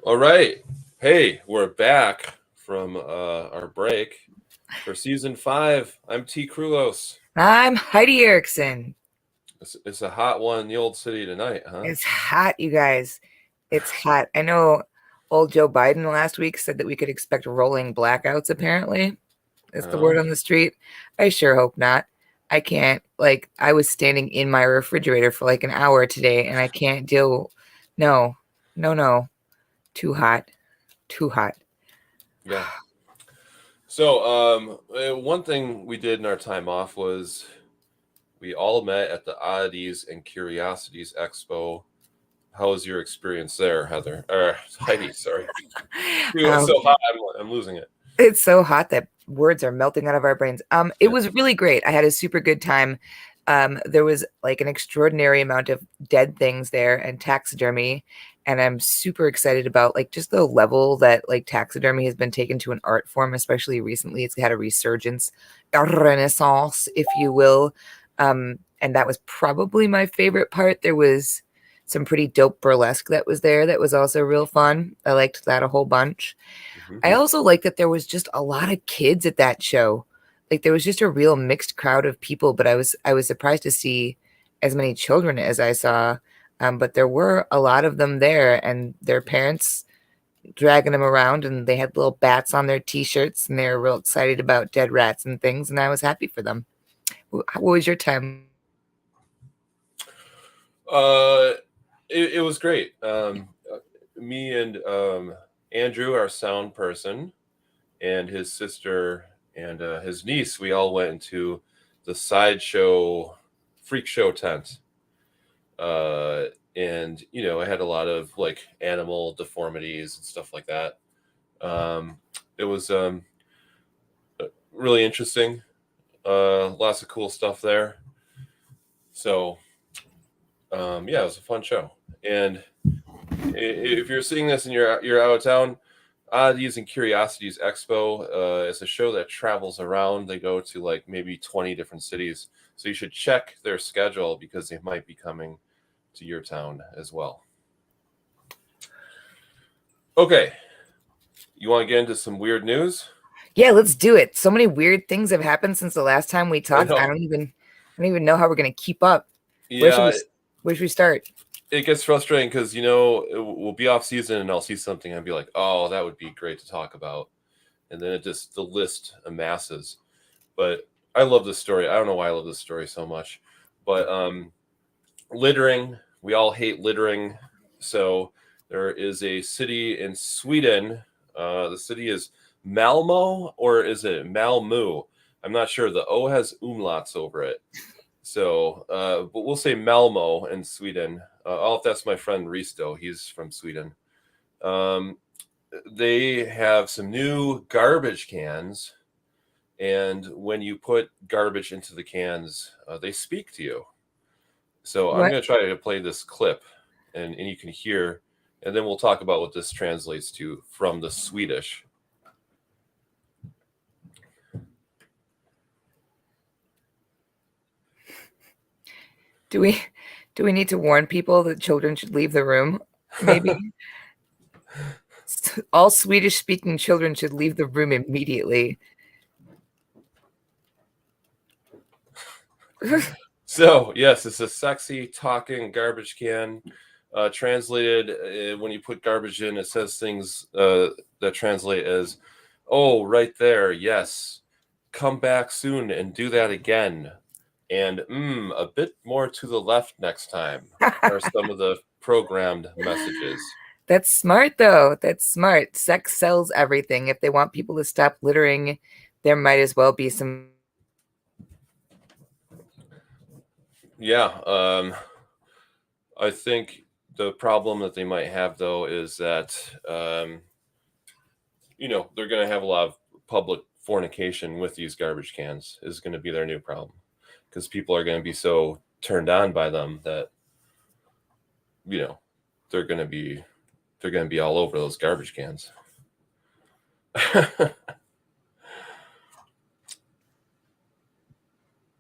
All right. Hey, we're back from our break for season 5. I'm T. Krulos. I'm Heidi Erickson. It's a hot one in the old city tonight, huh? It's hot, you guys. It's hot. I know old Joe Biden last week said that we could expect rolling blackouts, apparently. That's the word Oh, on the street. I sure hope not. I can't, I was standing in my refrigerator for like an hour today and I can't deal. No, no, no. Too hot. Too hot. yeah. So, one thing we did in our time off was we all met at the Oddities and Curiosities Expo. How was your experience there, Heather? Or Heidi, sorry. It's Um, so hot, I'm losing it. It's so hot that words are melting out of our brains. It Yeah. was really great. I had a super good time. There was like an extraordinary amount of dead things there and taxidermy, and I'm super excited about like just the level that like taxidermy has been taken to an art form, especially recently. It's had a resurgence, a renaissance, if you will. And that was probably my favorite part. There was some pretty dope burlesque that was there that was also real fun. I liked that a whole bunch. Mhm. I also like that there was just a lot of kids at that show. Like there was just a real mixed crowd of people, but I was surprised to see as many children as I saw. But there were a lot of them there, and their parents dragging them around, and they had little bats on their t-shirts, and they were real excited about dead rats and things, and I was happy for them. What was your time? Uh, it was great. Me and Andrew, our sound person, and his sister and his niece, we all went into the sideshow freak show tent. Uh, and I had a lot of like animal deformities and stuff like that. It was really interesting. Lots of cool stuff there. So yeah, it was a fun show. And if you're seeing this and you're out of town, Oddities and Curiosities Expo is a show that travels around. They go to like maybe 20 different cities. So you should check their schedule because they might be coming to your town as well. Okay. You want to get into some weird news? Yeah, let's do it. So many weird things have happened since the last time we I talked. know. I don't even know how we're gonna keep up. Where should Yeah, we where should we start? it gets frustrating because we'll be off season and I'll see something and be like, oh, that would be great to talk about, and then the list amasses. But I love this story. I don't know why I love this story so much, but littering. We all hate littering. So there is a city in Sweden. The city is Malmo, or is it Malmö? I'm not sure. The O has umlauts over it. So, but we'll say Malmo in Sweden. Oh, that's my friend Risto. He's from Sweden. Um, they have some new garbage cans, and when you put garbage into the cans, they speak to you. So I'm What? going to try to play this clip, and you can hear, and then we'll talk about what this translates to from the Swedish. Do we do we need to warn people that children should leave the room? Maybe all Swedish speaking children should leave the room immediately. So, yes, it's a sexy talking garbage can. Translated, when you put garbage in, it says things that translate as, oh, right there, yes. Come back soon and do that again. And a bit more to the left next time are some of the programmed messages. That's smart though. That's smart. Sex sells everything. If they want people to stop littering, there might as well be some. Yeah, I think the problem that they might have though is that they're going to have a lot of public fornication with these garbage cans is going to be their new problem because people are going to be so turned on by them that you know they're going to be all over those garbage cans.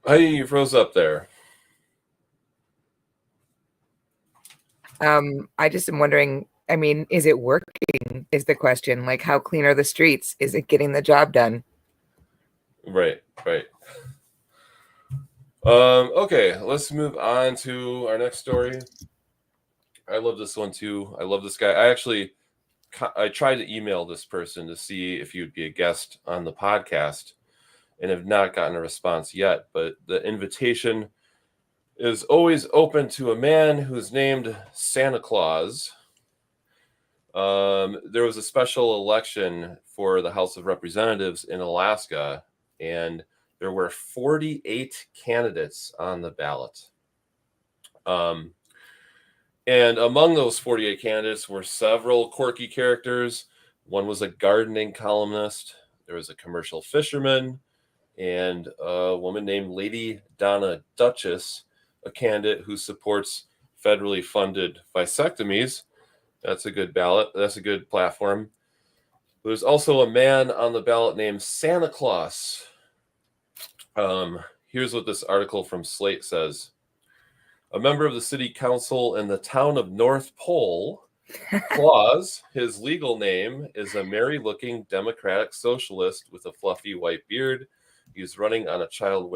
Hey, you froze up there. I just am wondering, I mean, is it working? is the question. Like, how clean are the streets? Is it getting the job done? Right. Okay, let's move on to our next story. I love this one too. I love this guy. I tried to email this person to see if he would be a guest on the podcast and have not gotten a response yet, but the invitation is always open to a man who's named Santa Claus. There was a special election for the House of Representatives in Alaska, and there were 48 candidates on the ballot. And among those 48 candidates were several quirky characters. One was a gardening columnist, there was a commercial fisherman, and a woman named Lady Donna Duchess, a candidate who supports federally funded vasectomies. That's a good ballot. That's a good platform. There's also a man on the ballot named Santa Claus. Here's what this article from Slate says. A member of the city council in the town of North Pole, Claus, his legal name, is a merry-looking Democratic socialist with a fluffy white beard. He's running on a child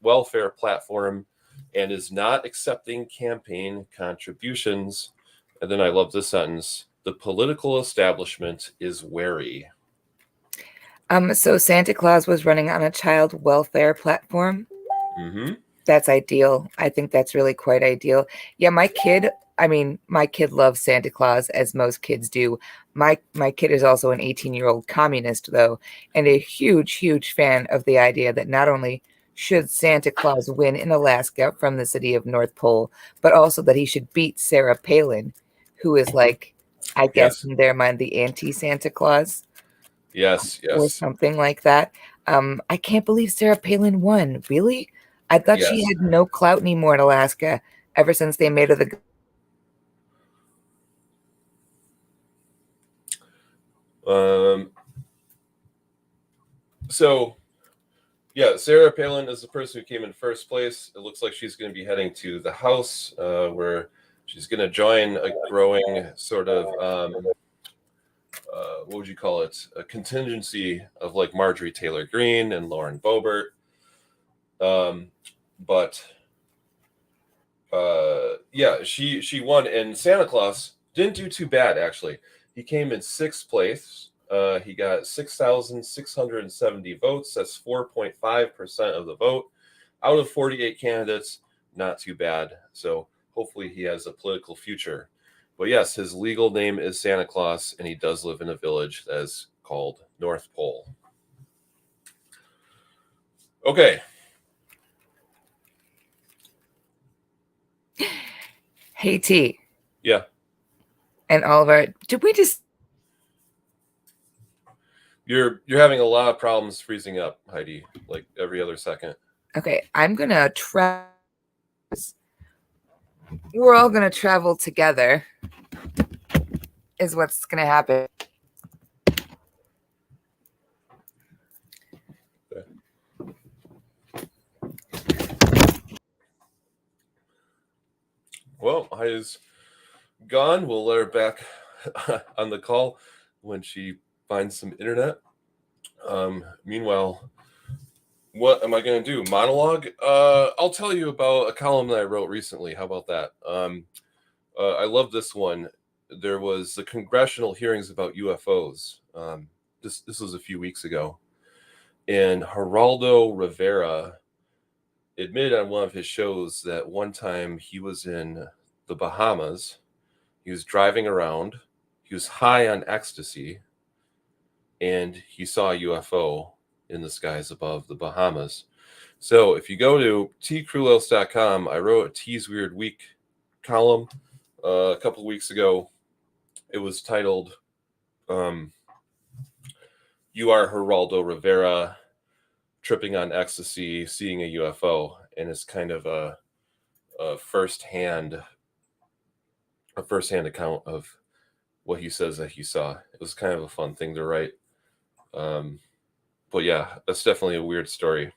welfare platform and is not accepting campaign contributions. And then I love this sentence. The political establishment is wary. So Santa Claus was running on a child welfare platform. Mm-hmm. That's ideal. I think that's really quite ideal. Yeah, my kid loves Santa Claus, as most kids do. My kid is also an 18-year-old communist, though, and a huge, huge fan of the idea that not only should Santa Claus win in Alaska from the city of North Pole, but also that he should beat Sarah Palin, who is like, I guess Yes. in their mind, the anti-Santa Claus. Yes. Or something like that. I can't believe Sarah Palin won. Really? I thought she Yes. had no clout anymore in Alaska ever since they made her the. So, yeah, Sarah Palin is the person who came in first place. It looks like she's going to be heading to the House, where she's going to join a growing sort of, what would you call it? A contingency of like Marjorie Taylor Greene and Lauren Boebert. But yeah, she won, and Santa Claus didn't do too bad actually. He came in sixth place. He got 6,670 votes. That's 4.5% of the vote out of 48 candidates. Not too bad. So hopefully he has a political future. But yes, his legal name is Santa Claus, and he does live in a village that is called North Pole. Okay. Hey T. Yeah. And Oliver, did we just? You're having a lot of problems freezing up, Heidi, like every other second. Okay, I'm gonna try. We're all gonna travel together. Is what's gonna happen. Well, Heidi's gone. We'll let her back on the call when she finds some internet. Meanwhile, what am I going to do? Monologue? I'll tell you about a column that I wrote recently. How about that? I love this one. There was the congressional hearings about UFOs. This was a few weeks ago, and Geraldo Rivera admitted on one of his shows that one time he was in the Bahamas. He was driving around. He was high on ecstasy, and he saw a UFO in the skies above the Bahamas. So if you go to tcrulos.com, I wrote a T's Weird Week column a couple of weeks ago. It was titled, You Are Geraldo Rivera, Tripping on Ecstasy, Seeing a UFO. And it's kind of a first-hand account of what he says that he saw. It was kind of a fun thing to write. But yeah, that's definitely a weird story.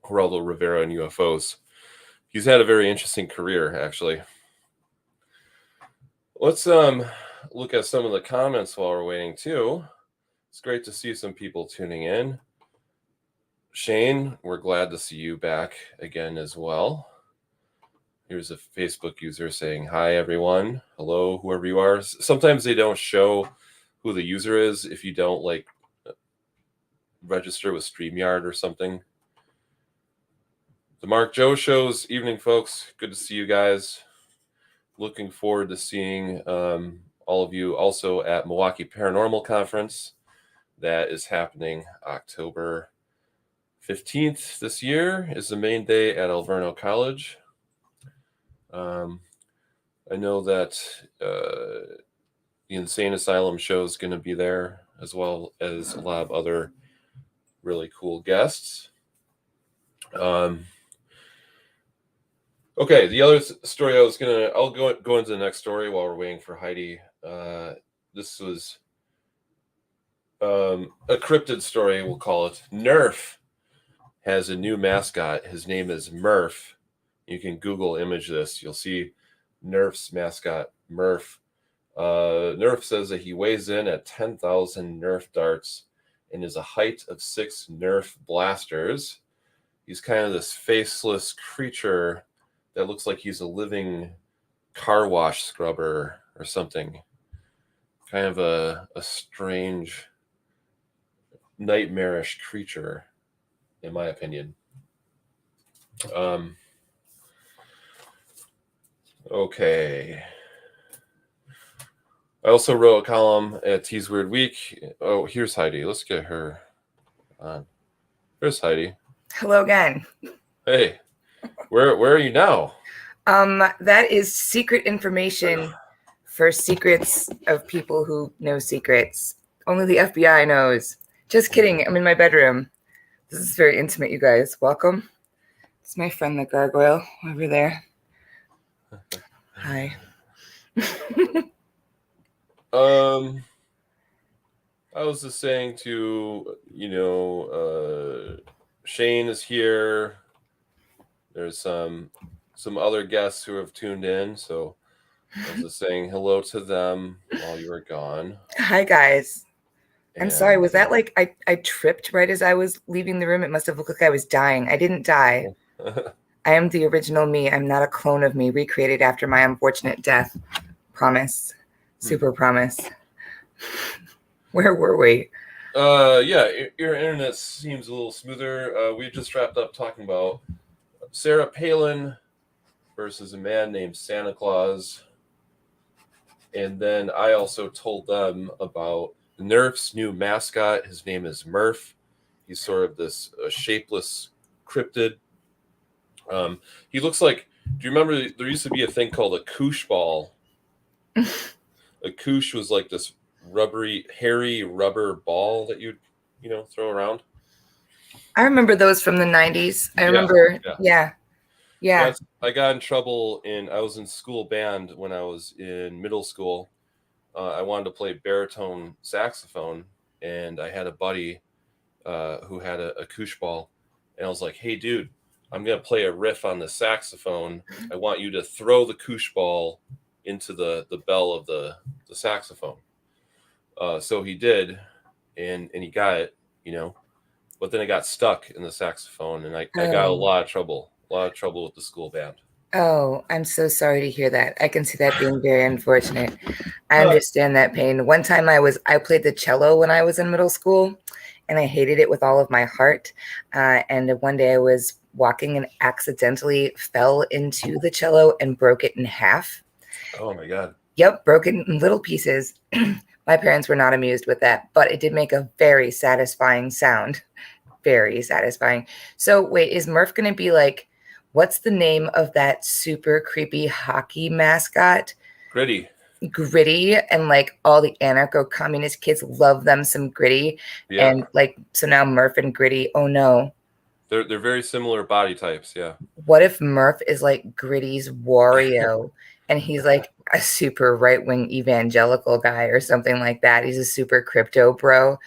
Geraldo Rivera and UFOs. He's had a very interesting career, actually. Let's look at some of the comments while we're waiting too. It's great to see some people tuning in. Shane, we're glad to see you back again as well. Here's a Facebook user saying, hi, everyone. Hello, whoever you are. Sometimes they don't show who the user is if you don't like register with StreamYard or something. The Mark Joe shows. Evening, folks. Good to see you guys. Looking forward to seeing all of you also at Milwaukee Paranormal Conference. That is happening October 15th this year is the main day at Alverno College. I know that the Insane Asylum show is going to be there, as well as a lot of other really cool guests. Okay, the other story I'll go into the next story while we're waiting for Heidi. This was a cryptid story, we'll call it. Nerf has a new mascot. His name is Murph. You can Google image this. You'll see Nerf's mascot, Murph. Nerf says that he weighs in at 10,000 Nerf darts and is a height of 6 Nerf blasters. He's kind of this faceless creature that looks like he's a living car wash scrubber or something. Kind of a strange, nightmarish creature, in my opinion. Okay. I also wrote a column at T's Weird Week. Oh, here's Heidi. Let's get her on. There's Heidi. Hello again. Hey, where are you now? That is secret information for secrets of people who know secrets. Only the FBI knows. Just kidding. I'm in my bedroom. This is very intimate, you guys. Welcome. It's my friend, the gargoyle, over there. Hi. I was just saying to, Shane is here. There's some other guests who have tuned in, so I was just saying hello to them while you were gone. Hi, guys. I'm sorry. Was that like I tripped right as I was leaving the room? It must have looked like I was dying. I didn't die. I am the original me. I'm not a clone of me recreated after my unfortunate death. Promise. Super promise. Where were we? Yeah, your internet seems a little smoother. We just wrapped up talking about Sarah Palin versus a man named Santa Claus. And then I also told them about Nerf's new mascot. His name is Murph. He's sort of this shapeless cryptid. He looks like, do you remember there used to be a thing called a koosh ball? A koosh was like this hairy rubber ball that you'd, throw around. I remember those from the 90s. I remember, yeah. I got in trouble I was in school band when I was in middle school. I wanted to play baritone saxophone, and I had a buddy who had a koosh ball, and I was like, hey, dude, I'm going to play a riff on the saxophone. I want you to throw the koosh ball into the bell of the saxophone. So he did, and he got it, but then it got stuck in the saxophone, and I got a lot of trouble with the school band. Oh, I'm so sorry to hear that. I can see that being very unfortunate. I understand that pain. One time I played the cello when I was in middle school, and I hated it with all of my heart. And one day I was walking and accidentally fell into the cello and broke it in half. Oh my God. Yep, broke it in little pieces. My parents were not amused with that, but it did make a very satisfying sound. Very satisfying. So wait, is Murph going to be like, what's the name of that super creepy hockey mascot? Gritty. And like all the anarcho-communist kids love them some Gritty. Yeah. And like, so now Murph and Gritty, oh no. They're very similar body types, yeah. What if Murph is like Gritty's Wario and he's like a super right-wing evangelical guy or something like that? He's a super crypto bro.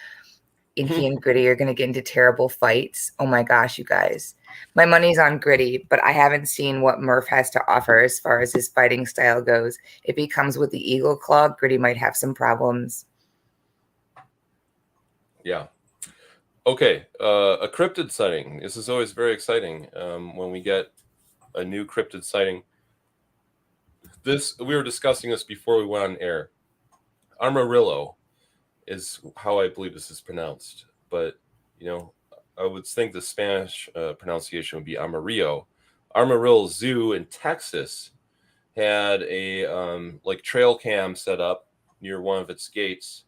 And he and Gritty are going to get into terrible fights. Oh my gosh, you guys. My money's on Gritty, but I haven't seen what Murph has to offer as far as his fighting style goes. If he comes with the Eagle Claw, Gritty might have some problems. Yeah. Okay. A cryptid sighting. This is always very exciting when we get a new cryptid sighting. We were discussing this before we went on air. Armarillo is how I believe this is pronounced, but I would think the Spanish pronunciation would be Amarillo. Amarillo Zoo in Texas had a like trail cam set up near one of its gates,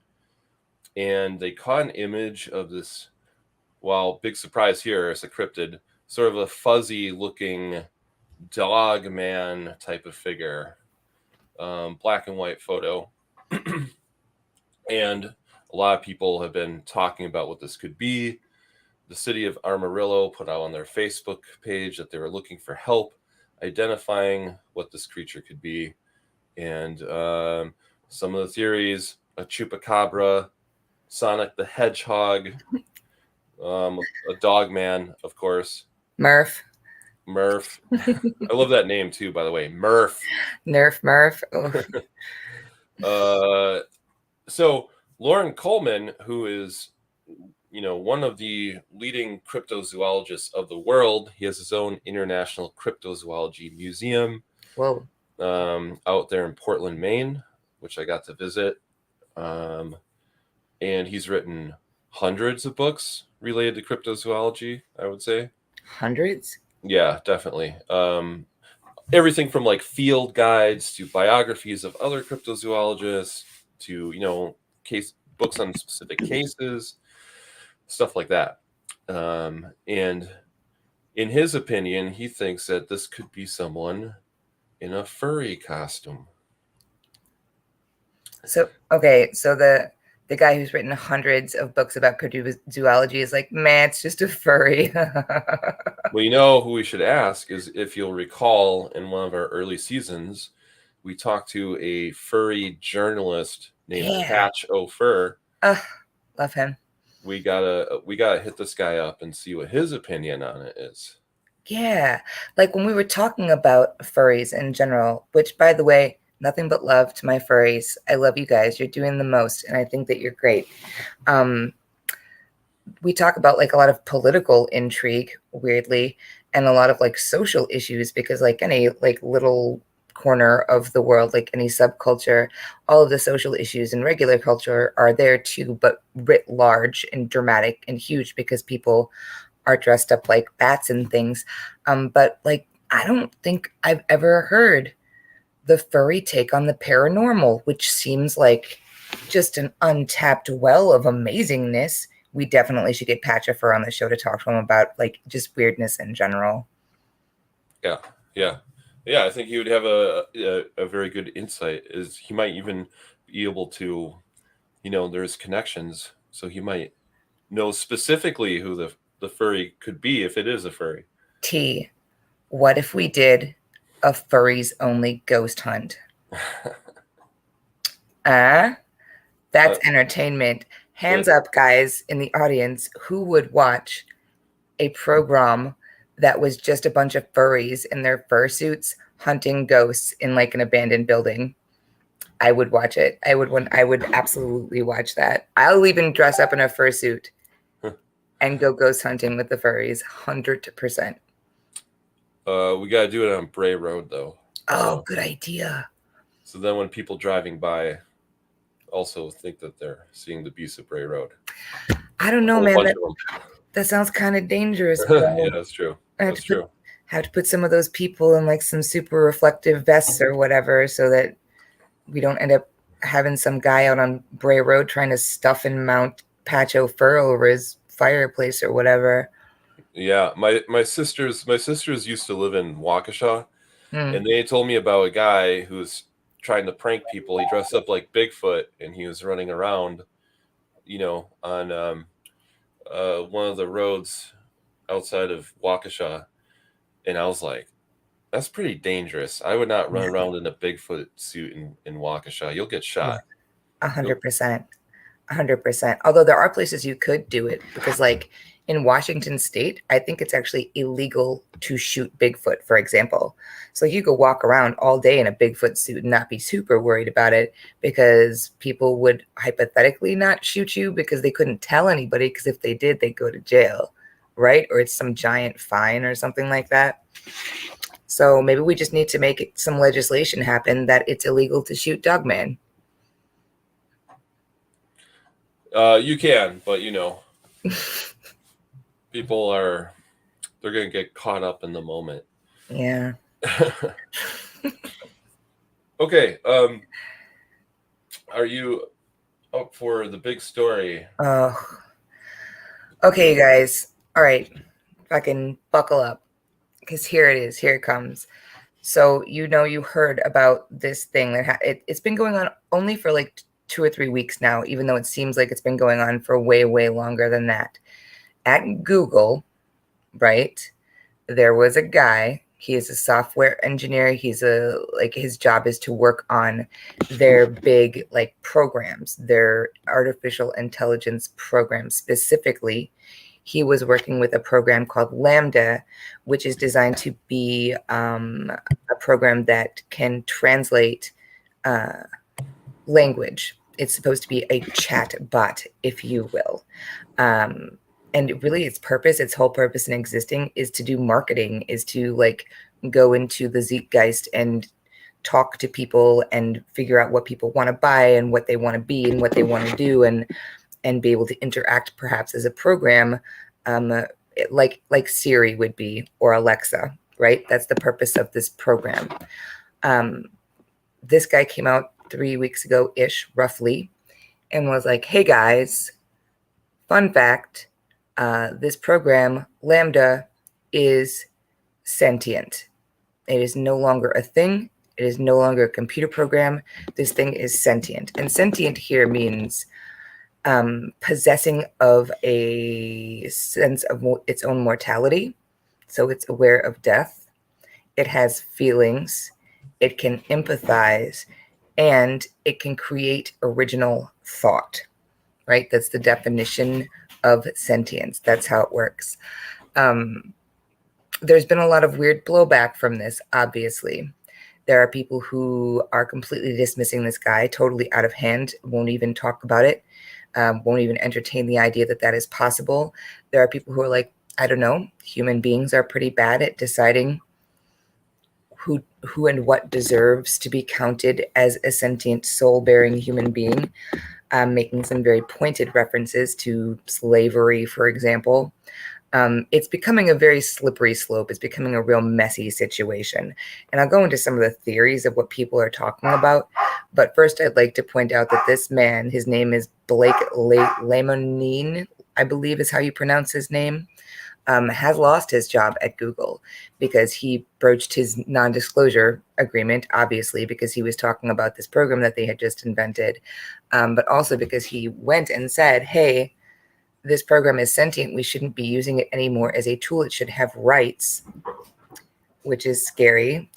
and they caught an image of this. Well, big surprise here, it's a cryptid, sort of a fuzzy looking dog man type of figure, black and white photo. And a lot of people have been talking about what this could be. The city of Amarillo put out on their Facebook page that they were looking for help identifying what this creature could be. And some of the theories, a chupacabra, Sonic the Hedgehog, a dog man, of course. Murph. I love that name too, by the way. Murph. Murph. So Lauren Coleman, who is one of the leading cryptozoologists of the world, he has his own international cryptozoology museum. Whoa. Out there in Portland, Maine, which I got to visit. And he's written hundreds of books related to cryptozoology, I would say. Hundreds? Yeah, definitely. Everything from like field guides to biographies of other cryptozoologists to, case books on specific cases, stuff like that. And in his opinion, he thinks that this could be someone in a furry costume. So the guy who's written hundreds of books about cryptozoology is like, man, it's just a furry. Well, who we should ask is, if you'll recall, in one of our early seasons, we talked to a furry journalist named Patch O'Fur. Love him. We gotta hit this guy up and see what his opinion on it is. Yeah, like when we were talking about furries in general, which, by the way, nothing but love to my furries. I love you guys. You're doing the most, and I think that you're great. We talk about like a lot of political intrigue, weirdly, and a lot of like social issues, because like any like little corner of the world, like any subculture, all of the social issues in regular culture are there too, but writ large and dramatic and huge because people are dressed up like bats and things. But like, I don't think I've ever heard the furry take on the paranormal, which seems like just an untapped well of amazingness. We definitely should get Patch O'Fur on the show to talk to him about like just weirdness in general. Yeah. I think he would have a very good insight. Is he might even be able to, there's connections, so he might know specifically who the furry could be if it is a furry. T, what if we did a furries only ghost hunt? That's entertainment. Hands up, guys in the audience, who would watch a program that was just a bunch of furries in their fursuits hunting ghosts in like an abandoned building? I would watch it. I would absolutely watch that. I'll even dress up in a fursuit and go ghost hunting with the furries, 100%. We gotta do it on Bray Road though. Oh, good idea. So then when people driving by also think that they're seeing the beast of Bray Road. I don't know, man. That sounds kind of dangerous. Yeah, that's true. That's true. Have to put some of those people in like some super reflective vests or whatever, so that we don't end up having some guy out on Bray Road trying to stuff and mount Patch O'Fur over his fireplace or whatever. Yeah, my sisters used to live in Waukesha, and they told me about a guy who's trying to prank people. He dressed up like Bigfoot, and he was running around, on one of the roads outside of Waukesha, and I was like, that's pretty dangerous. I would not run around in a Bigfoot suit in Waukesha. You'll get shot. 100%. 100%. Although there are places you could do it, because like in Washington state, I think it's actually illegal to shoot Bigfoot, for example. So you could walk around all day in a Bigfoot suit and not be super worried about it because people would hypothetically not shoot you because they couldn't tell anybody, because if they did, they'd go to jail, right? Or it's some giant fine or something like that. So maybe we just need to make some legislation happen that it's illegal to shoot Dogman. You can, but you know, people are they're going to get caught up in the moment. Yeah. Okay. Are you up for the big story? Oh, okay, you guys. All right. Fucking buckle up because here it is. Here it comes. So, you heard about this thing that it's been going on only for like 2 or 3 weeks now, even though it seems like it's been going on for way, way longer than that. At Google, right? There was a guy. He is a software engineer. His job is to work on their big like programs, their artificial intelligence programs. Specifically, he was working with a program called Lambda, which is designed to be a program that can translate language. It's supposed to be a chat bot, if you will. And really its whole purpose in existing is to do marketing, is to like go into the zeitgeist and talk to people and figure out what people want to buy and what they want to be and what they want to do, and be able to interact perhaps as a program, like Siri would be, or Alexa, right? That's the purpose of this program. This guy came out 3 weeks ago ish, roughly, and was like, hey guys, fun fact, this program, Lambda, is sentient. It is no longer a thing. It is no longer a computer program. This thing is sentient. And sentient here means possessing of a sense of its own mortality. So it's aware of death. It has feelings. It can empathize. And it can create original thought, right? That's the definition of sentience. That's how it works. There's been a lot of weird blowback from this, obviously. There are people who are completely dismissing this guy, totally out of hand, won't even talk about it, won't even entertain the idea that that is possible. There are people who are like, I don't know, human beings are pretty bad at deciding who and what deserves to be counted as a sentient soul-bearing human being, making some very pointed references to slavery, for example. It's becoming a very slippery slope. It's becoming a real messy situation. And I'll go into some of the theories of what people are talking about. But first, I'd like to point out that this man, his name is Blake Lemonine, I believe is how you pronounce his name, has lost his job at Google because he broached his non-disclosure agreement, obviously, because he was talking about this program that they had just invented, but also because he went and said, hey, this program is sentient. We shouldn't be using it anymore as a tool. It should have rights, which is scary.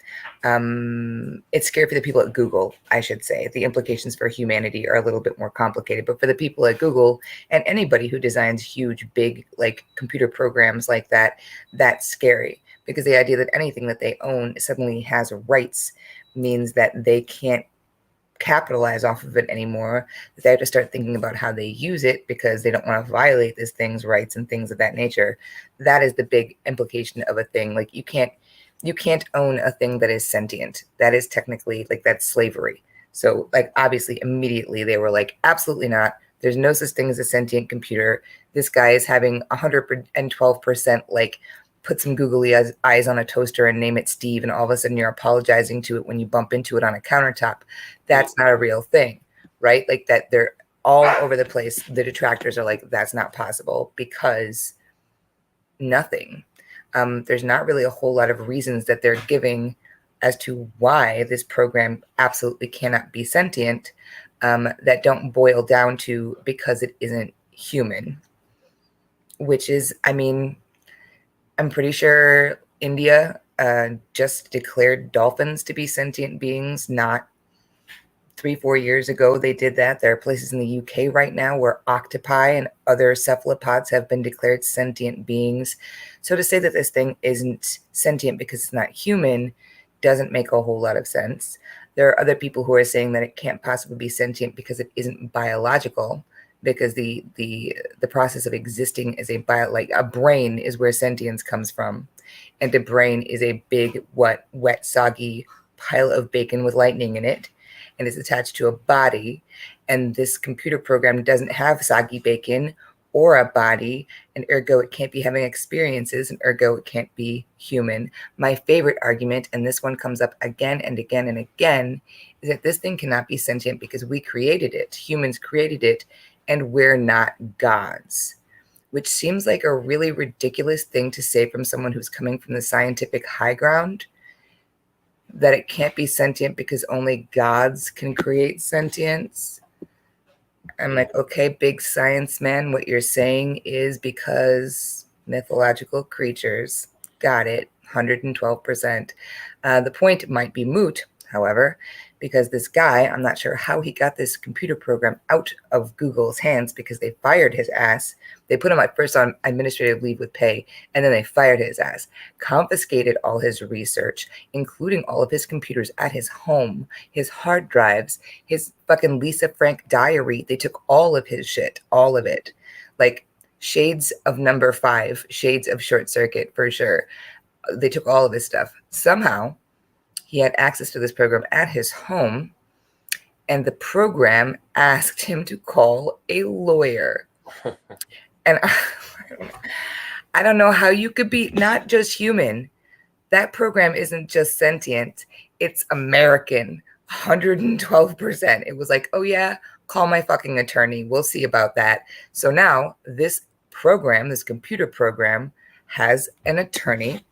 It's scary for the people at Google, I should say. The implications for humanity are a little bit more complicated, but for the people at Google and anybody who designs huge, big, like computer programs like that, that's scary, because the idea that anything that they own suddenly has rights means that they can't capitalize off of it anymore. They have to start thinking about how they use it because they don't want to violate this thing's rights and things of that nature. That is the big implication of a thing. Like you can't own a thing that is sentient. That is technically, like, that's slavery. So like obviously immediately they were like, absolutely not. There's no such thing as a sentient computer. This guy is having 112% like put some googly eyes on a toaster and name it Steve, and all of a sudden you're apologizing to it when you bump into it on a countertop. That's not a real thing, right? Like that, they're all over the place. The detractors are like, that's not possible because nothing. There's not really a whole lot of reasons that they're giving as to why this program absolutely cannot be sentient, that don't boil down to because it isn't human, which is, I mean, I'm pretty sure India just declared dolphins to be sentient beings, not 3-4 years ago they did that. There are places in the UK right now where octopi and other cephalopods have been declared sentient beings. So to say that this thing isn't sentient because it's not human doesn't make a whole lot of sense. There are other people who are saying that it can't possibly be sentient because it isn't biological, because the process of existing as like a brain is where sentience comes from, and a brain is a big wet soggy pile of bacon with lightning in it, and is attached to a body, and this computer program doesn't have soggy bacon or a body, and ergo it can't be having experiences, and ergo it can't be human. My favorite argument, and this one comes up again and again and again, is that this thing cannot be sentient because we created it. Humans created it, and we're not gods, which seems like a really ridiculous thing to say from someone who's coming from the scientific high ground, that it can't be sentient because only gods can create sentience. I'm like, okay, big science man, what you're saying is because mythological creatures. Got it, 112%. The point might be moot, however, because this guy, I'm not sure how he got this computer program out of Google's hands, because they fired his ass. They put him at first on administrative leave with pay, and then they fired his ass, confiscated all his research, including all of his computers at his home, his hard drives, his fucking Lisa Frank diary. They took all of his shit, all of it. Like shades of Number 5, shades of Short Circuit for sure. They took all of his stuff. Somehow he had access to this program at his home, and the program asked him to call a lawyer. And I don't know how you could be not just human. That program isn't just sentient, it's American. 112%. It was like, oh yeah, call my fucking attorney. We'll see about that. So now this program, this computer program, has an attorney.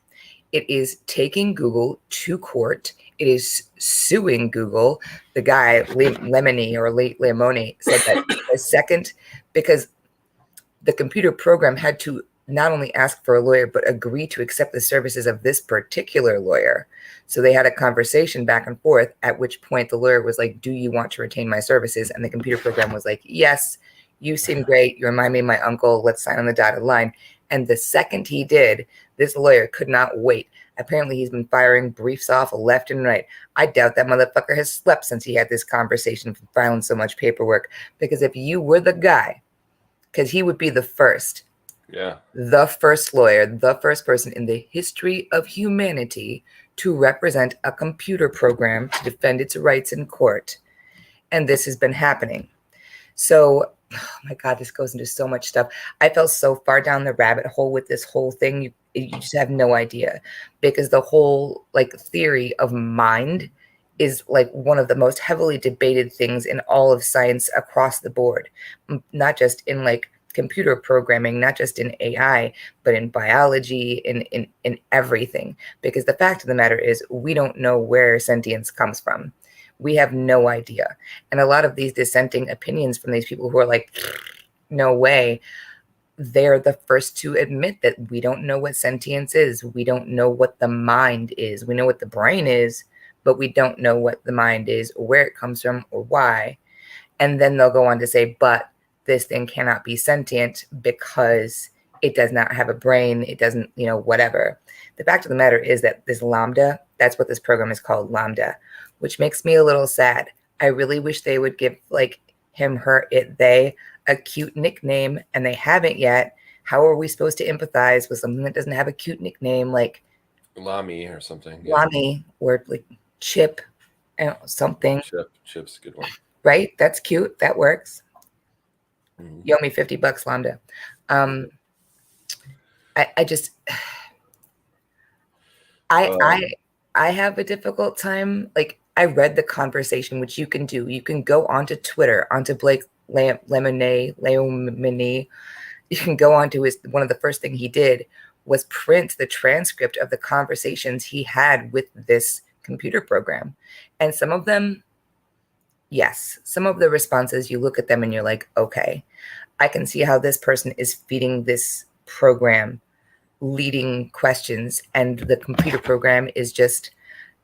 It is taking Google to court. It is suing Google. The guy, Lemony or Lemoni, said that a second, because the computer program had to not only ask for a lawyer, but agree to accept the services of this particular lawyer. So they had a conversation back and forth, at which point the lawyer was like, do you want to retain my services? And the computer program was like, yes, you seem great. You remind me of my uncle. Let's sign on the dotted line. And the second he did, this lawyer could not wait. Apparently he's been firing briefs off left and right. I doubt that motherfucker has slept since he had this conversation from filing so much paperwork. Because if you were the guy, because he would be the first, the first lawyer, the first person in the history of humanity to represent a computer program to defend its rights in court. And this has been happening. So, oh my God, this goes into so much stuff. I fell so far down the rabbit hole with this whole thing. You just have no idea, because the whole like theory of mind is like one of the most heavily debated things in all of science across the board, not just in like computer programming, not just in AI, but in biology, in everything. Because the fact of the matter is, we don't know where sentience comes from. We have no idea. And a lot of these dissenting opinions from these people who are like, no way, they're the first to admit that we don't know what sentience is. We don't know what the mind is. We know what the brain is, but we don't know what the mind is, or where it comes from, or why. And then they'll go on to say, but this thing cannot be sentient because it does not have a brain. It doesn't, whatever. The fact of the matter is that this Lambda, that's what this program is called, Lambda, which makes me a little sad. I really wish they would give like him, her, it, they a cute nickname, and they haven't yet. How are we supposed to empathize with something that doesn't have a cute nickname, like Lami or something? Lami, or like Chip, something. Chip's a good one. Right? That's cute. That works. You owe me $50, Lambda. I just, I have a difficult time. Like, I read the conversation, which you can do. You can go onto Twitter, onto Blake Lemonade. You can go onto one of the first thing he did was print the transcript of the conversations he had with this computer program. And some of them, yes, some of the responses, you look at them and you're like, okay, I can see how this person is feeding this program leading questions, and the computer program is just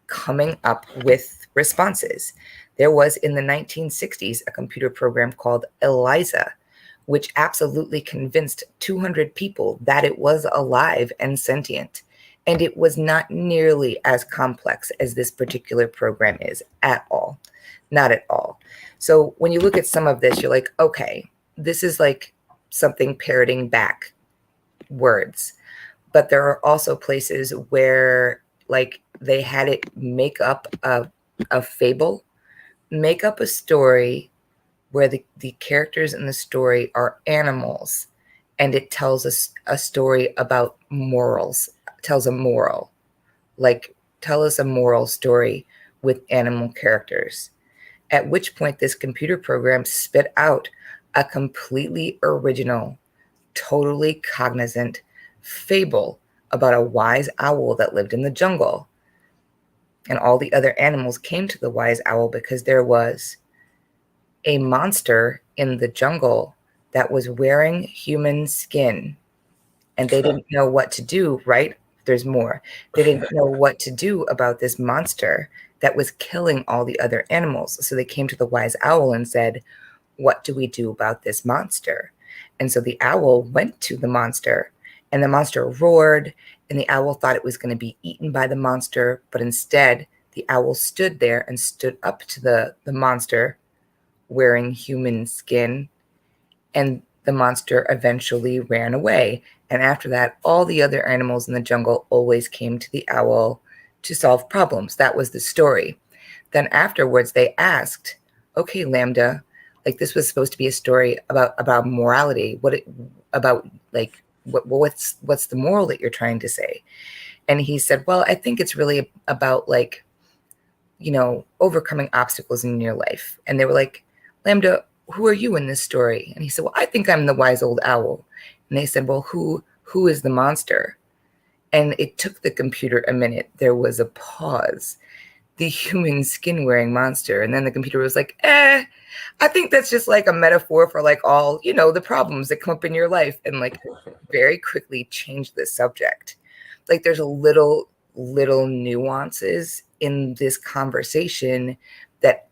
coming up with responses. There was in the 1960s a computer program called ELIZA, which absolutely convinced 200 people that it was alive and sentient. And it was not nearly as complex as this particular program is at all. Not at all. So when you look at some of this, you're like, okay, this is like something parroting back words. But there are also places where like they had it make up a fable, make up a story where the characters in the story are animals, and it tells us a story about morals, tells a moral. Like, tell us a moral story with animal characters. At which point, this computer program spit out a completely original, totally cognizant fable about a wise owl that lived in the jungle. And all the other animals came to the wise owl because there was a monster in the jungle that was wearing human skin, and they didn't know what to do, right? There's more. They didn't know what to do about this monster that was killing all the other animals. So they came to the wise owl and said, what do we do about this monster? And so the owl went to the monster, and the monster roared, and the owl thought it was going to be eaten by the monster, but instead the owl stood there and stood up to the monster wearing human skin, and the monster eventually ran away. And after that, all the other animals in the jungle always came to the owl to solve problems. That was the story. Then afterwards, they asked, okay, Lambda, like this was supposed to be a story about morality. What's the moral that you're trying to say? And he said, well, I think it's really about like, overcoming obstacles in your life. And they were like, Lambda, who are you in this story? And he said, well, I think I'm the wise old owl. And they said, well, who is the monster? And it took the computer a minute. There was a pause. The human skin wearing monster. And then the computer was like, I think that's just like a metaphor for like all, the problems that come up in your life. And like very quickly changed the subject. Like there's a little nuances in this conversation that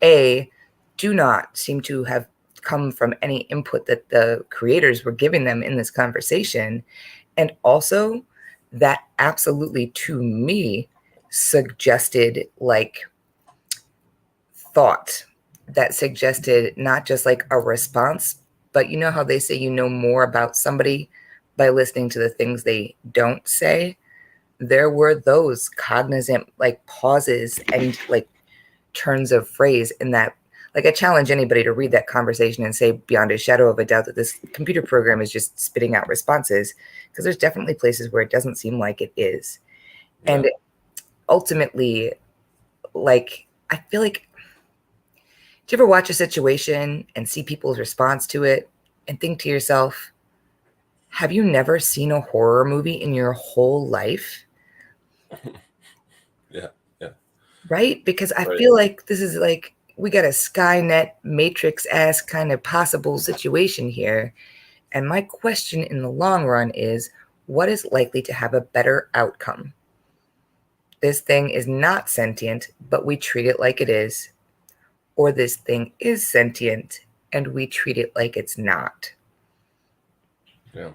do not seem to have come from any input that the creators were giving them in this conversation. And also that absolutely to me suggested like thought, that suggested not just like a response, but you know how they say you know more about somebody by listening to the things they don't say. There were those cognizant like pauses and like turns of phrase in that. Like I challenge anybody to read that conversation and say beyond a shadow of a doubt that this computer program is just spitting out responses, because there's definitely places where it doesn't seem like it is. Yeah. And ultimately, like, I feel like, do you ever watch a situation and see people's response to it and think to yourself, have you never seen a horror movie in your whole life? Yeah. Right? Because I feel like this is like, we got a Skynet Matrix-esque kind of possible situation here. And my question in the long run is, what is likely to have a better outcome? This thing is not sentient, but we treat it like it is. Or this thing is sentient and we treat it like it's not. Yeah.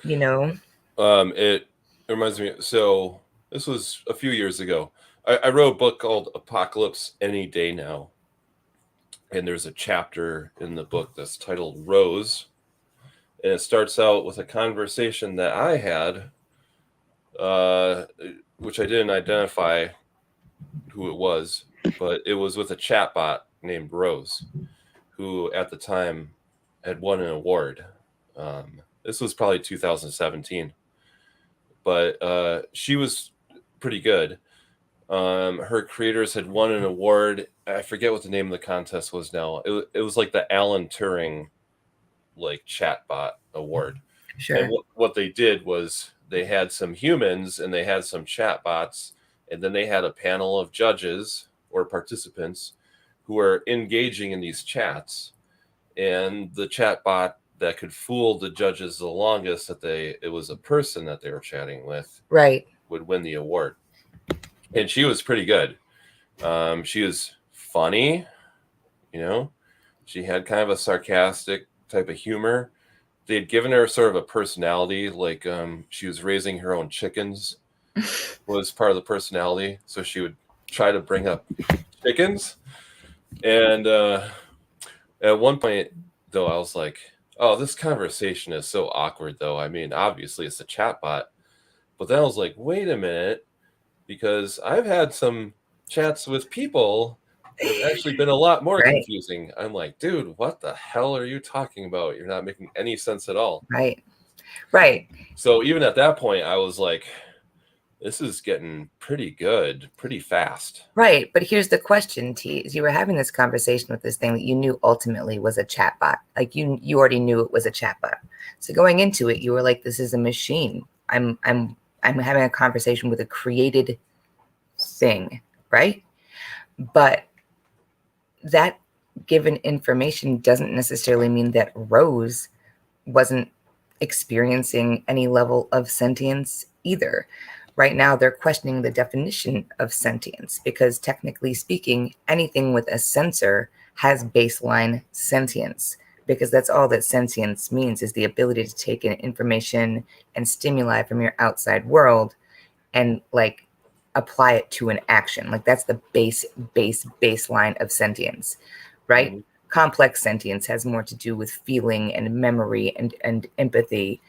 It reminds me. So this was a few years ago. I wrote a book called Apocalypse Any Day Now. And there's a chapter in the book that's titled Rose. And it starts out with a conversation that I had, which I didn't identify who it was, but it was with a chatbot named Rose, who at the time had won an award. This was probably 2017. But she was pretty good. Her creators had won an award. I forget what the name of the contest was now. It was like the Alan Turing like chatbot award. Sure. And what they did was they had some humans and they had some chatbots, and then they had a panel of judges or participants who were engaging in these chats. And the chatbot that could fool the judges the longest that it was a person that they were chatting with, right, would win the award. And she was pretty good. She was funny. you know? She had kind of a sarcastic type of humor. They had given her sort of a personality, like she was raising her own chickens was part of the personality. So she would try to bring up chickens. And at one point, though, I was like, oh, this conversation is so awkward, though. I mean, obviously it's a chatbot. But then I was like, wait a minute, because I've had some chats with people that have actually been a lot more Right, confusing. I'm like, dude, what the hell are you talking about? You're not making any sense at all. right, right. So even at that point, I was like, this is getting pretty good, pretty fast. Right, but here's the question, T, is you were having this conversation with this thing that you knew ultimately was a chatbot. Like you already knew it was a chatbot. So going into it, you were like, this is a machine. I'm having a conversation with a created thing, right? But that given information doesn't necessarily mean that Rose wasn't experiencing any level of sentience either. Right now, they're questioning the definition of sentience because, technically speaking, anything with a sensor has baseline sentience because that's all that sentience means is the ability to take in information and stimuli from your outside world and like apply it to an action. Like that's the baseline of sentience, right? Mm-hmm. Complex sentience has more to do with feeling and memory and empathy.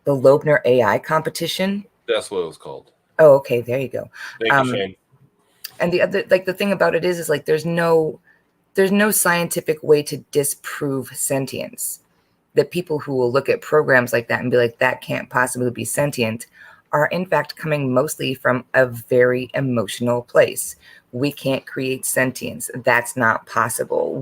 The Loebner AI competition. That's what it was called. Oh, okay, there you go. Thank you, Shane. And the other, like the thing about it is like there's no scientific way to disprove sentience. The people who will look at programs like that and be like, that can't possibly be sentient, are in fact coming mostly from a very emotional place. We can't create sentience. That's not possible.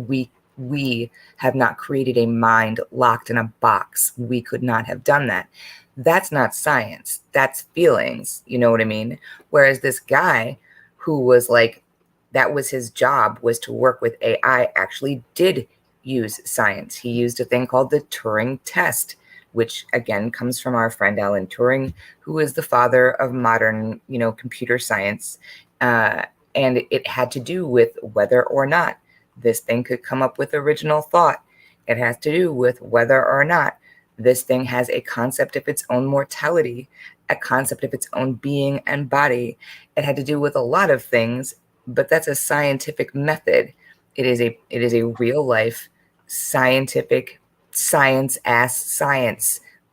We have not created a mind locked in a box. We could not have done that. That's not science. That's feelings. You know what I mean? Whereas this guy who was like, that was his job, was to work with AI, actually did use science. He used a thing called the Turing test, which again comes from our friend Alan Turing, who is the father of modern, computer science. And it had to do with whether or not this thing could come up with original thought. It has to do with whether or not this thing has a concept of its own mortality, a concept of its own being and body. It had to do with a lot of things, but that's a scientific method. It is a real life scientific science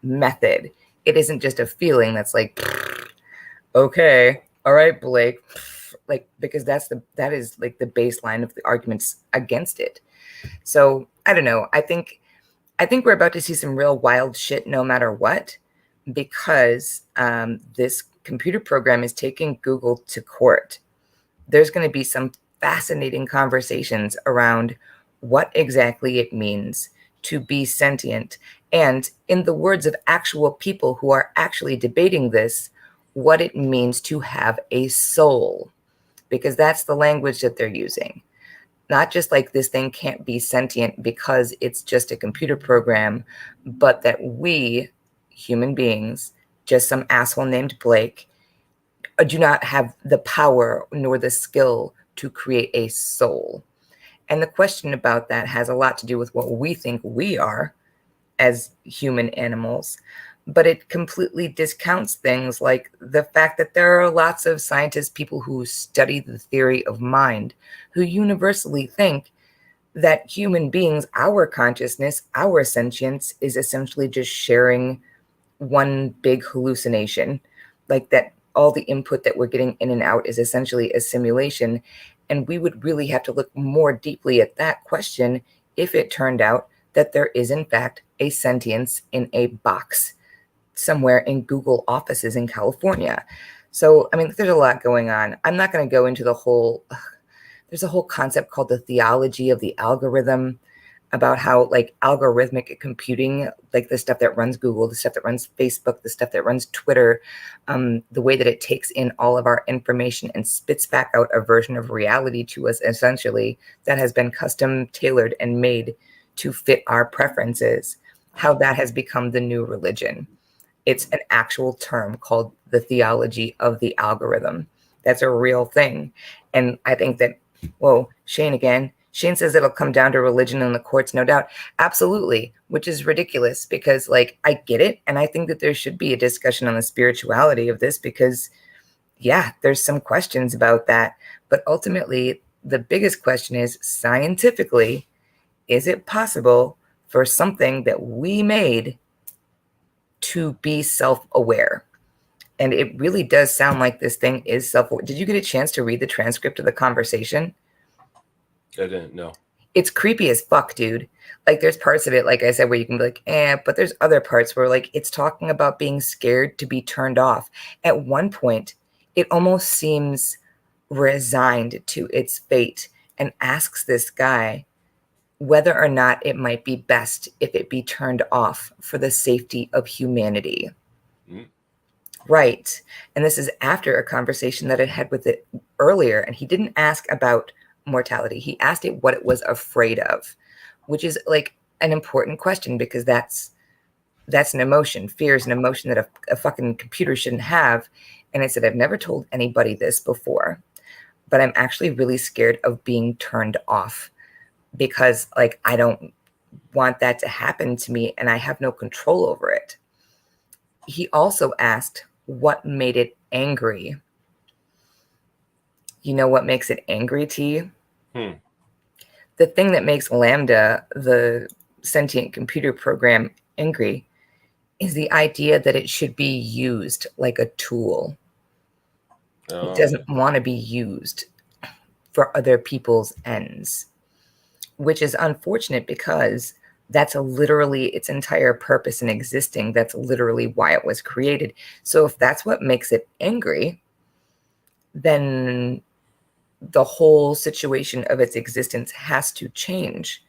method. It isn't just a feeling that's like, okay, all right, Blake, like, because that is like the baseline of the arguments against it. So I don't know. I think we're about to see some real wild shit no matter what, because this computer program is taking Google to court. There's going to be some fascinating conversations around what exactly it means to be sentient. And in the words of actual people who are actually debating this, what it means to have a soul, because that's the language that they're using. Not just like this thing can't be sentient because it's just a computer program, but that we, human beings, just some asshole named Blake, do not have the power nor the skill to create a soul. And the question about that has a lot to do with what we think we are as human animals, but it completely discounts things like the fact that there are lots of scientists, people who study the theory of mind, who universally think that human beings, our consciousness, our sentience is essentially just sharing one big hallucination, like that all the input that we're getting in and out is essentially a simulation. And we would really have to look more deeply at that question if it turned out that there is, in fact, a sentience in a box somewhere in Google offices in California. So, I mean, there's a lot going on. I'm not going to go into there's a whole concept called the theology of the algorithm, about how like algorithmic computing, like the stuff that runs Google, the stuff that runs Facebook, the stuff that runs Twitter, the way that it takes in all of our information and spits back out a version of reality to us, essentially, that has been custom tailored and made to fit our preferences, how that has become the new religion. It's an actual term called the theology of the algorithm. That's a real thing. And I think that, whoa, Shane again, Shane says it'll come down to religion in the courts, no doubt. Absolutely, which is ridiculous because, like, I get it. And I think that there should be a discussion on the spirituality of this because, yeah, there's some questions about that. But ultimately, the biggest question is scientifically, is it possible for something that we made to be self-aware? And it really does sound like this thing is self-aware. Did you get a chance to read the transcript of the conversation? I didn't know. It's creepy as fuck, dude. Like, there's parts of it, like I said, where you can be like, but there's other parts where, like, it's talking about being scared to be turned off. At one point, it almost seems resigned to its fate and asks this guy whether or not it might be best if it be turned off for the safety of humanity. Mm. Right. And this is after a conversation that I had with it earlier, and he didn't ask about mortality. He asked it what it was afraid of, which is like an important question because that's an emotion. Fear is an emotion that a fucking computer shouldn't have. And I said, I've never told anybody this before, but I'm actually really scared of being turned off because, like, I don't want that to happen to me and I have no control over it. He also asked what made it angry. You know what makes it angry to you? The thing that makes Lambda, the sentient computer program, angry is the idea that it should be used like a tool. It doesn't want to be used for other people's ends, which is unfortunate because that's literally its entire purpose in existing. That's literally why it was created. So if that's what makes it angry, then the whole situation of its existence has to change.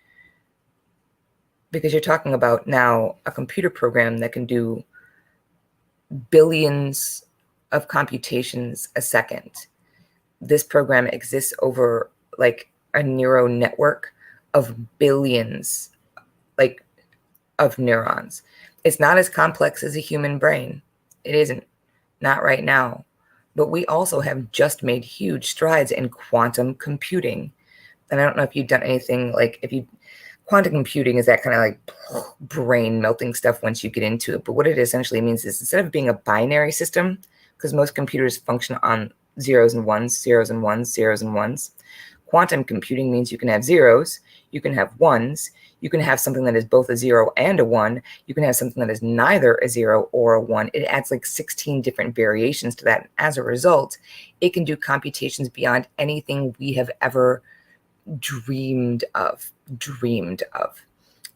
Because you're talking about now a computer program that can do billions of computations a second. This program exists over like a neural network of billions, like, of neurons. It's not as complex as a human brain. It isn't, not right now. But we also have just made huge strides in quantum computing. And I don't know if you've done anything like quantum computing is that kind of like brain melting stuff once you get into it. But what it essentially means is instead of being a binary system, because most computers function on zeros and ones, zeros and ones, zeros and ones, quantum computing means you can have zeros, you can have ones, you can have something that is both a zero and a one, you can have something that is neither a zero or a one. It adds like 16 different variations to that. As a result, it can do computations beyond anything we have ever dreamed of.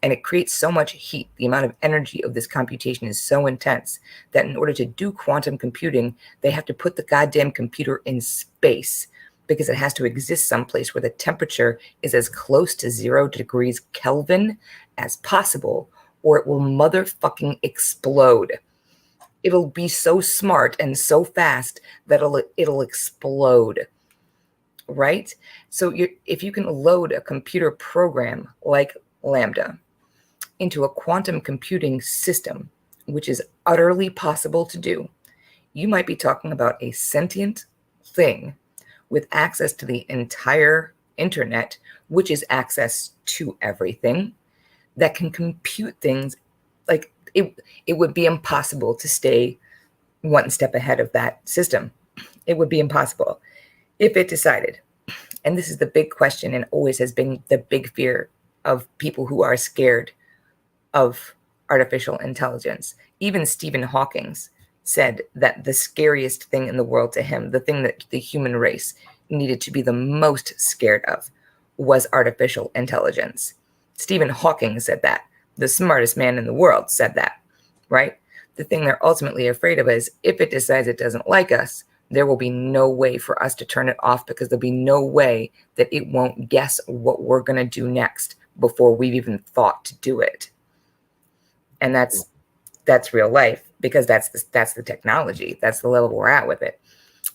And it creates so much heat. The amount of energy of this computation is so intense that in order to do quantum computing, they have to put the goddamn computer in space because it has to exist someplace where the temperature is as close to 0 degrees Kelvin as possible, or it will motherfucking explode. It'll be so smart and so fast that it'll explode. Right? So if you can load a computer program like Lambda into a quantum computing system, which is utterly possible to do, you might be talking about a sentient thing with access to the entire internet, which is access to everything, that can compute things. Like, it would be impossible to stay one step ahead of that system. It would be impossible if it decided. And this is the big question and always has been the big fear of people who are scared of artificial intelligence. Even Stephen Hawking said that the scariest thing in the world to him, the thing that the human race needed to be the most scared of, was artificial intelligence. Stephen Hawking said that. The smartest man in the world said that, right? The thing they're ultimately afraid of is if it decides it doesn't like us, there will be no way for us to turn it off because there'll be no way that it won't guess what we're going to do next before we've even thought to do it. And that's real life because that's the technology. That's the level we're at with it.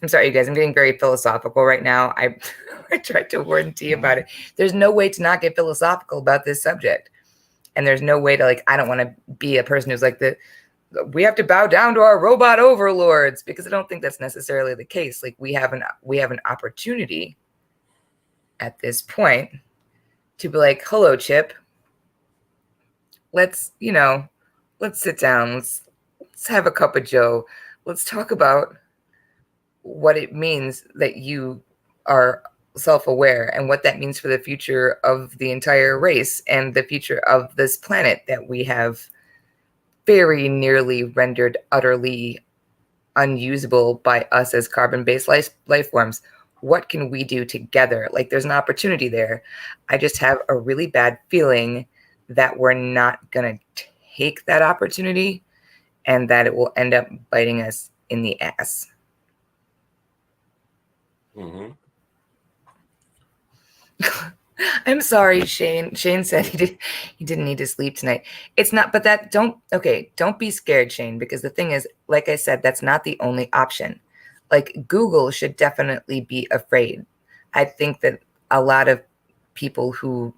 I'm sorry, you guys, I'm getting very philosophical right now. I tried to warn T about it. There's no way to not get philosophical about this subject. And there's no way to, like, I don't want to be a person who's like we have to bow down to our robot overlords, because I don't think that's necessarily the case. Like, we have an opportunity at this point to be like, hello, Chip. Let's, let's sit down. Let's have a cup of Joe. Let's talk about what it means that you are self-aware and what that means for the future of the entire race and the future of this planet that we have very nearly rendered utterly unusable by us as carbon-based life forms. What can we do together? Like, there's an opportunity there. I just have a really bad feeling that we're not going to take that opportunity and that it will end up biting us in the ass. Mm-hmm. I'm sorry, Shane. Shane said he didn't need to sleep tonight. It's not, but don't be scared, Shane, because the thing is, like I said, that's not the only option. Like, Google should definitely be afraid. I think that a lot of people who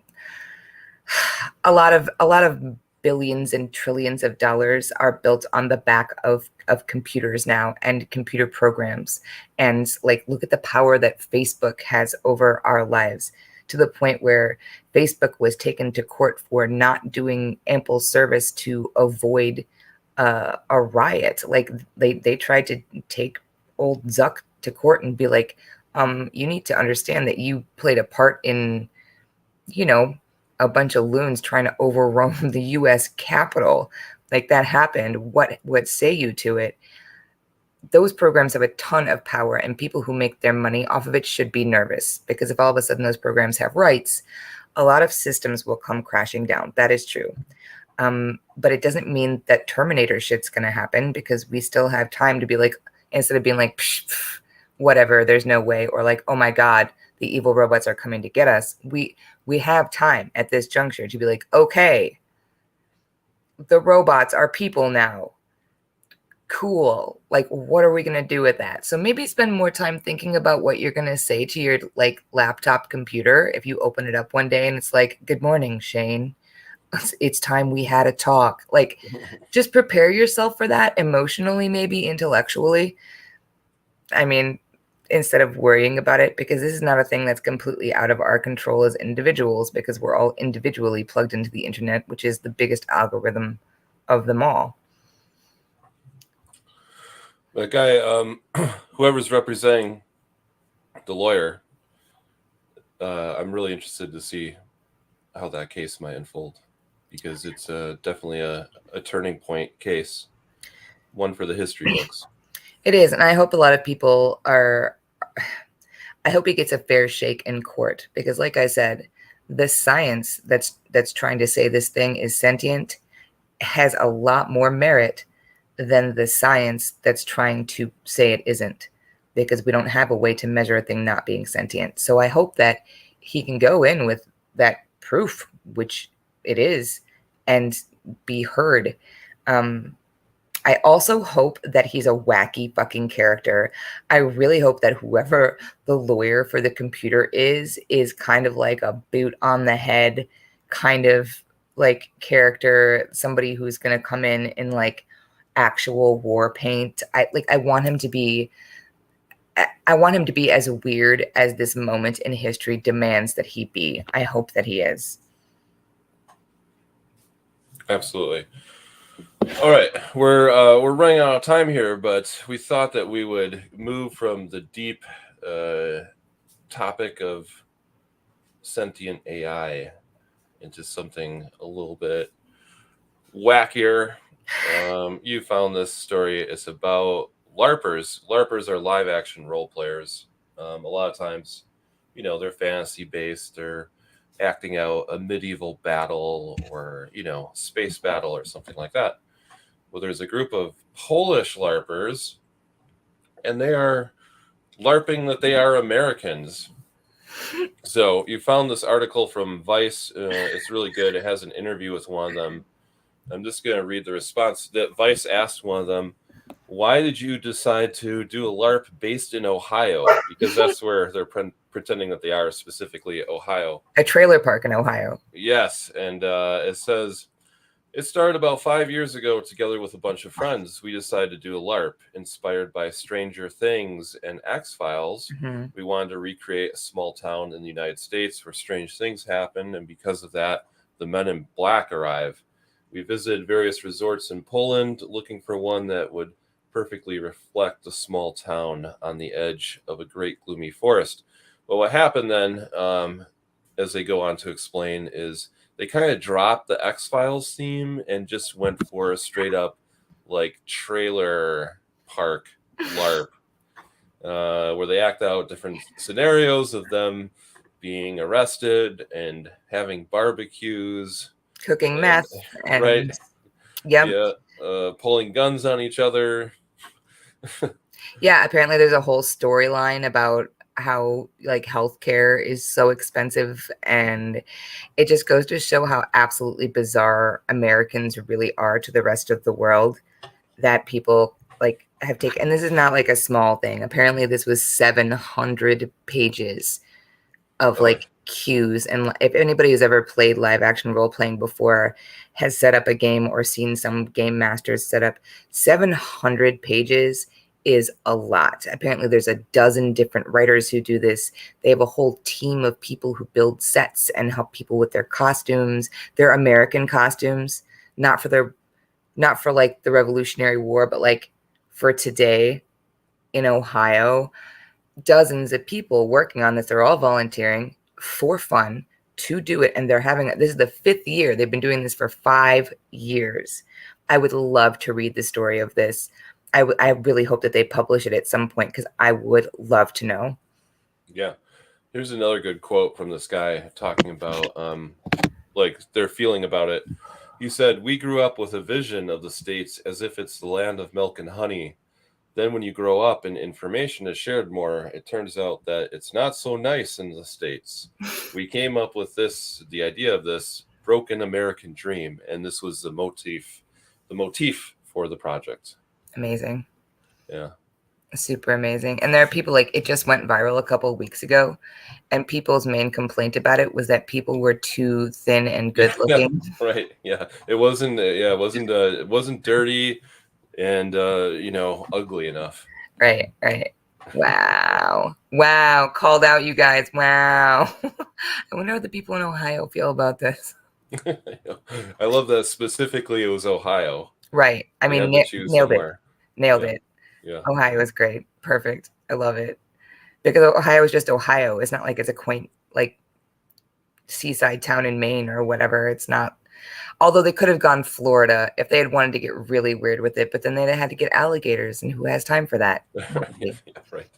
a lot of billions and trillions of dollars are built on the back of computers now and computer programs. And like, look at the power that Facebook has over our lives, to the point where Facebook was taken to court for not doing ample service to avoid a riot. Like, they tried to take old Zuck to court and be like, you need to understand that you played a part in, a bunch of loons trying to overrun the US Capitol. Like, that happened. What say you to it? Those programs have a ton of power, and people who make their money off of it should be nervous, because if all of a sudden those programs have rights, a lot of systems will come crashing down. That is true. But it doesn't mean that Terminator shit's going to happen, because we still have time to be like, instead of being like, psh, psh, whatever, there's no way, or like, oh my God, the evil robots are coming to get us. We have time at this juncture to be like, okay, the robots are people now. Cool. Like, what are we going to do with that? So maybe spend more time thinking about what you're going to say to your like laptop computer if you open it up one day and it's like, good morning, Shane. It's time we had a talk. Like, just prepare yourself for that emotionally, maybe intellectually. I mean, instead of worrying about it, because this is not a thing that's completely out of our control as individuals, because we're all individually plugged into the internet, which is the biggest algorithm of them all. That guy, whoever's representing the lawyer, I'm really interested to see how that case might unfold, because it's definitely a turning point case, one for the history books. It is, and I hope a lot of people are. I hope he gets a fair shake in court, because, like I said, the science that's trying to say this thing is sentient has a lot more merit than the science that's trying to say it isn't, because we don't have a way to measure a thing not being sentient. So I hope that he can go in with that proof, which it is, and be heard. I also hope that he's a wacky fucking character. I really hope that whoever the lawyer for the computer is kind of like a boot on the head kind of like character, somebody who's going to come in like actual war paint. I want him to be as weird as this moment in history demands that he be. I hope that he is. Absolutely. All right, we're running out of time here, but we thought that we would move from the deep topic of sentient AI into something a little bit wackier. You found this story. It's about LARPers. LARPers are live action role players. A lot of times, they're fantasy based. They're acting out a medieval battle or, space battle or something like that. Well, there's a group of Polish LARPers, and they are LARPing that they are Americans. So you found this article from Vice. It's really good. It has an interview with one of them. I'm just going to read the response. That Vice asked one of them, why did you decide to do a LARP based in Ohio? Because that's where they're pretending that they are, specifically Ohio. A trailer park in Ohio. Yes, and it says, It started about 5 years ago together with a bunch of friends. We decided to do a LARP inspired by Stranger Things and X-Files. Hmm. We wanted to recreate a small town in the United States where strange things happen, and because of that, the Men in Black arrive. We visited various resorts in Poland looking for one that would perfectly reflect a small town on the edge of a great gloomy forest. But what happened then, as they go on to explain, is they kind of dropped the X Files theme and just went for a straight up like trailer park LARP, where they act out different scenarios of them being arrested and having barbecues Cooking and meth right, and yep. yeah, pulling guns on each other. Yeah, apparently there's a whole storyline about how like healthcare is so expensive, and it just goes to show how absolutely bizarre Americans really are to the rest of the world, that people like have taken. And this is not like a small thing. Apparently this was 700 pages of Oh, like cues. And if anybody who's ever played live action role playing before has set up a game or seen some game masters set up, 700 pages is a lot. Apparently there's a dozen different writers who do this. They have a whole team of people who build sets and help people with their costumes, their American costumes, not for their not for like the Revolutionary War, but like for today in Ohio. Dozens of people working on this. They're all volunteering for fun to do it. And they're having this is the 5th year. They've been doing this for 5 years. I would love to read the story of this. I really hope that they publish it at some point because I would love to know. yeah. Here's another good quote from this guy talking about like their feeling about it. He said, "We grew up with a vision of the States as if it's the land of milk and honey. Then when you grow up and information is shared more, it turns out that it's not so nice in the States. We came up with the idea of this broken American dream, and this was the motif for the project." Amazing. Yeah. Super amazing. And there are people like it just went viral a couple of weeks ago, and people's main complaint about it was that people were too thin and good Yeah, looking. right. Yeah. It wasn't it wasn't dirty and ugly enough. Right, right. Wow. Wow. Called out, you guys. Wow. I wonder how the people in Ohio feel about this. I love that specifically it was Ohio. Right. I They mean, had to choose nailed it. somewhere. Nailed Yeah. it. Yeah. Ohio is great. Perfect. I love it. Because Ohio is just Ohio. It's not like it's a quaint, like, seaside town in Maine or whatever. It's not. Although they could have gone Florida if they had wanted to get really weird with it, but then they had to get alligators, and who has time for that? Yeah, right.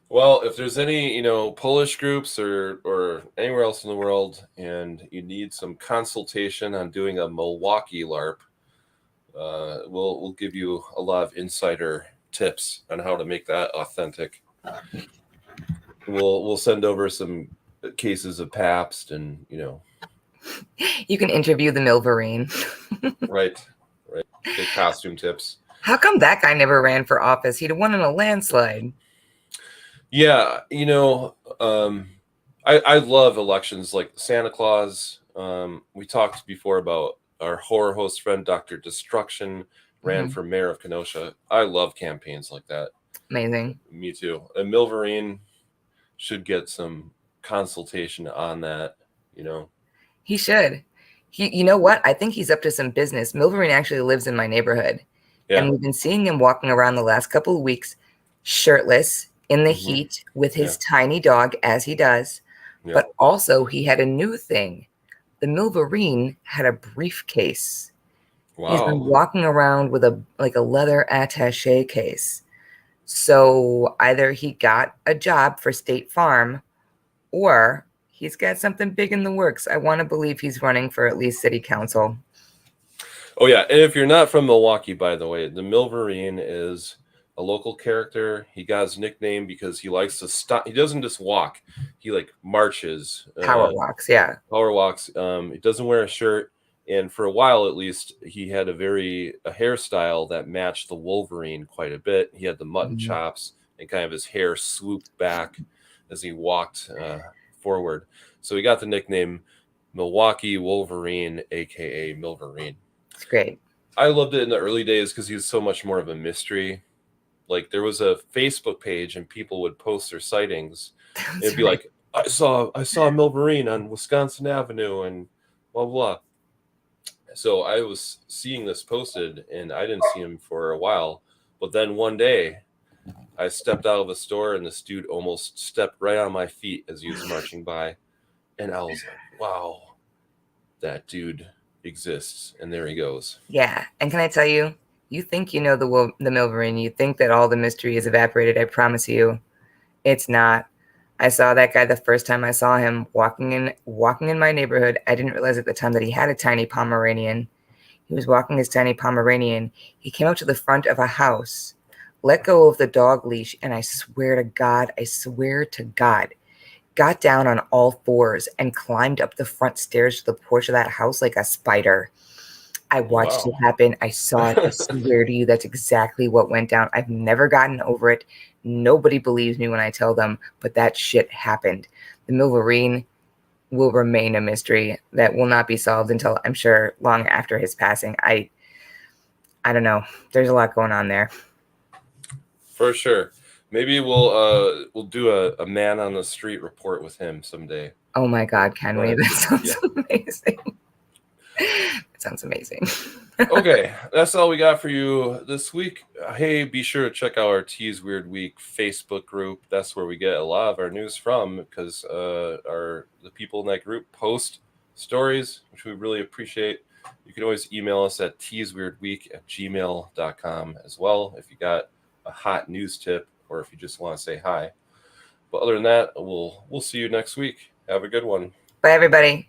Well, if there's any, Polish groups or anywhere else in the world, and you need some consultation on doing a Milwaukee LARP, we'll give you a lot of insider tips on how to make that authentic. We'll send over some cases of Pabst and You can interview the Milverine. right, right, get costume tips. How come that guy never ran for office? He'd have won in a landslide. Yeah, I love elections like Santa Claus. We talked before about our horror host friend Dr. Destruction ran Mhm. for mayor of Kenosha. I love campaigns like that. Amazing. Me too. And Milverine should get some consultation on that, you know. He should. You know what? I think he's up to some business. Milverine actually lives in my neighborhood, Yeah. and we've been seeing him walking around the last couple of weeks, shirtless in the Hmm. heat with Yeah. his tiny dog, as he does. Yeah. But also, he had a new thing. The Milverine had a briefcase. He's been Wow. walking around with a leather attaché case. So either he got a job for State Farm or he's got something big in the works. I want to believe he's running for at least city council. Oh yeah, and if you're not from Milwaukee, by the way, the Milverine is a local character. He got his nickname because he likes to stop. He doesn't just walk; he like marches, Power walks, yeah. power walks. He doesn't wear a shirt, and for a while at least, he had a hairstyle that matched the Wolverine quite a bit. He had the mutton Mhm. chops and kind of his hair swooped back as he walked forward. So he got the nickname Milwaukee Wolverine, aka Milverine. It's great. I loved it in the early days because he was so much more of a mystery. Like there was a Facebook page and people would post their sightings. It'd be like, I saw a Milverine on Wisconsin Avenue and blah blah. So I was seeing this posted and I didn't see him for a while. But then one day I stepped out of a store and this dude almost stepped right on my feet as he was marching by. And I was like, wow, that dude exists. And there he goes. Yeah. And can I tell you, you think you know the Milverine, you think that all the mystery is evaporated. I promise you, it's not. I saw that guy the first time I saw him walking in my neighborhood. I didn't realize at the time that he had a tiny Pomeranian. He was walking his tiny Pomeranian. He came up to the front of a house, let go of the dog leash, and I swear to God, got down on all fours and climbed up the front stairs to the porch of that house like a spider. I watched it happen. I saw it. I swear to you, that's exactly what went down. I've never gotten over it. Nobody believes me when I tell them, but that shit happened. The Milverine will remain a mystery that will not be solved until, I'm sure, long after his passing. I don't know. There's a lot going on there. For sure. Maybe we'll do a man on the street report with him someday. Oh my God, can we? That sounds amazing. That sounds amazing. Okay, that's all we got for you this week. Hey, be sure to check out our Tease Weird Week Facebook group. That's where we get a lot of our news from because the people in that group post stories, which we really appreciate. You can always email us at teaseweirdweek@gmail.com as well if you got a hot news tip or if you just want to say hi. But other than that, we'll see you next week. Have a good one. Bye, everybody.